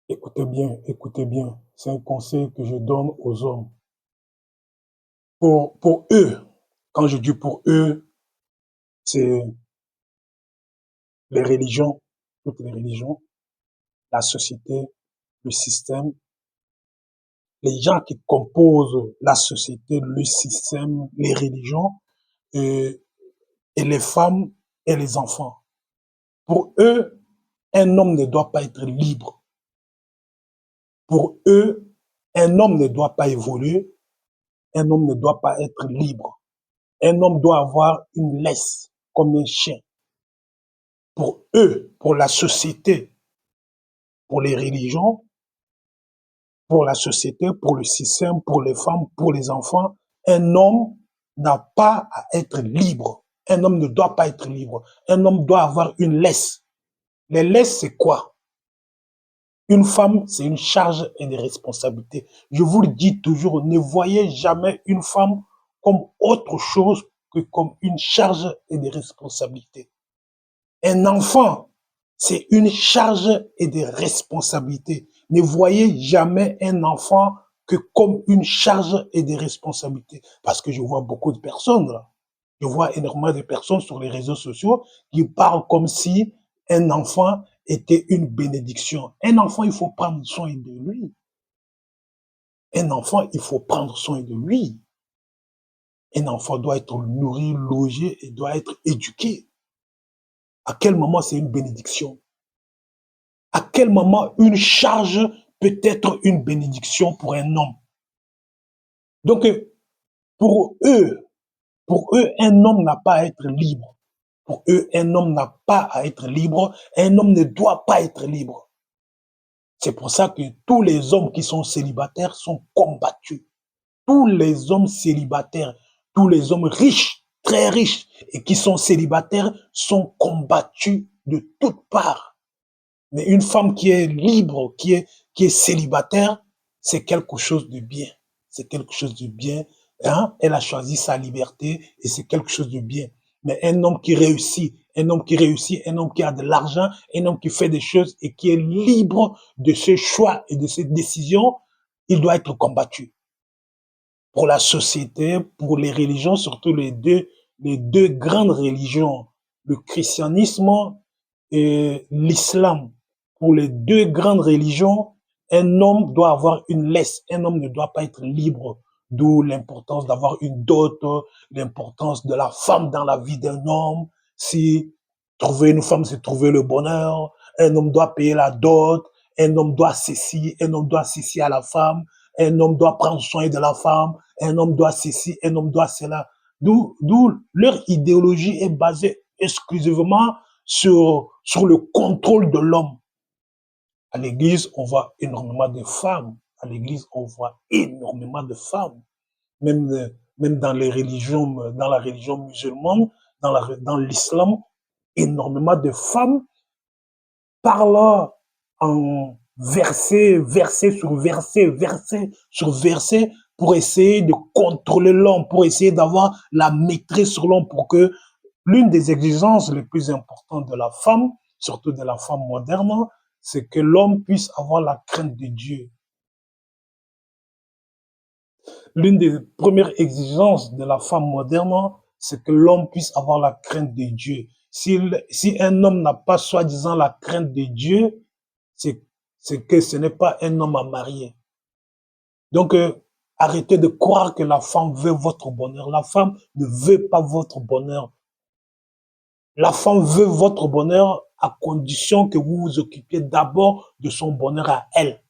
Écoutez bien. C'est un conseil que je donne aux hommes. Pour eux, quand je dis pour eux, c'est les religions, toutes les religions, la société, le système, les gens qui composent la société, le système, les religions, et, et les femmes et les enfants. Pour eux, un homme ne doit pas être libre. Pour eux, un homme ne doit pas évoluer, un homme ne doit pas être libre. Un homme doit avoir une laisse comme un chien. Pour eux, pour la société, pour les religions, pour la société, pour le système, pour les femmes, pour les enfants, un homme n'a pas à être libre. Un homme ne doit pas être libre. Un homme doit avoir une laisse. Les laisses, c'est quoi? Une femme, c'est une charge et des responsabilités. Je vous le dis toujours, ne voyez jamais une femme comme autre chose que comme une charge et des responsabilités. Un enfant, c'est une charge et des responsabilités. Ne voyez jamais un enfant que comme une charge et des responsabilités. Parce que je vois beaucoup de personnes là. Je vois énormément de personnes sur les réseaux sociaux qui parlent comme si un enfant était une bénédiction. Un enfant, il faut prendre soin de lui. Un enfant, il faut prendre soin de lui. Un enfant doit être nourri, logé et doit être éduqué. À quel moment c'est une bénédiction? À quel moment une charge peut être une bénédiction pour un homme? Donc, pour eux, un homme n'a pas à être libre. Pour eux, un homme n'a pas à être libre. Un homme ne doit pas être libre. C'est pour ça que tous les hommes qui sont célibataires sont combattus. Tous les hommes célibataires, tous les hommes riches, très riches, et qui sont célibataires sont combattus de toutes parts. Mais une femme qui est libre, qui est célibataire, c'est quelque chose de bien. C'est quelque chose de bien. Hein? Elle a choisi sa liberté et c'est quelque chose de bien. Mais un homme qui réussit, un homme qui réussit, un homme qui a de l'argent, un homme qui fait des choses et qui est libre de ses choix et de ses décisions, il doit être combattu. Pour la société, pour les religions, surtout les deux grandes religions, le christianisme et l'islam. Pour les deux grandes religions, un homme doit avoir une laisse. Un homme ne doit pas être libre. D'où l'importance d'avoir une dot, l'importance de la femme dans la vie d'un homme. Si trouver une femme, c'est trouver le bonheur. Un homme doit payer la dot. Un homme doit ceci. Un homme doit ceci à la femme. Un homme doit prendre soin de la femme. Un homme doit ceci. Un homme doit cela. D'où leur idéologie est basée exclusivement sur le contrôle de l'homme. À l'église, on voit énormément de femmes. À l'église, on voit énormément de femmes. Même, même dans la religion musulmane, dans l'islam, énormément de femmes parlent en verset sur verset pour essayer de contrôler l'homme, pour essayer d'avoir la maîtrise sur l'homme, pour que l'une des exigences les plus importantes de la femme, surtout de la femme moderne, c'est que l'homme puisse avoir la crainte de Dieu. L'une des premières exigences de la femme moderne, c'est que l'homme puisse avoir la crainte de Dieu. Si un homme n'a pas soi-disant la crainte de Dieu, c'est que ce n'est pas un homme à marier. Donc, arrêtez de croire que la femme veut votre bonheur. La femme ne veut pas votre bonheur. La femme veut votre bonheur à condition que vous vous occupiez d'abord de son bonheur à elle.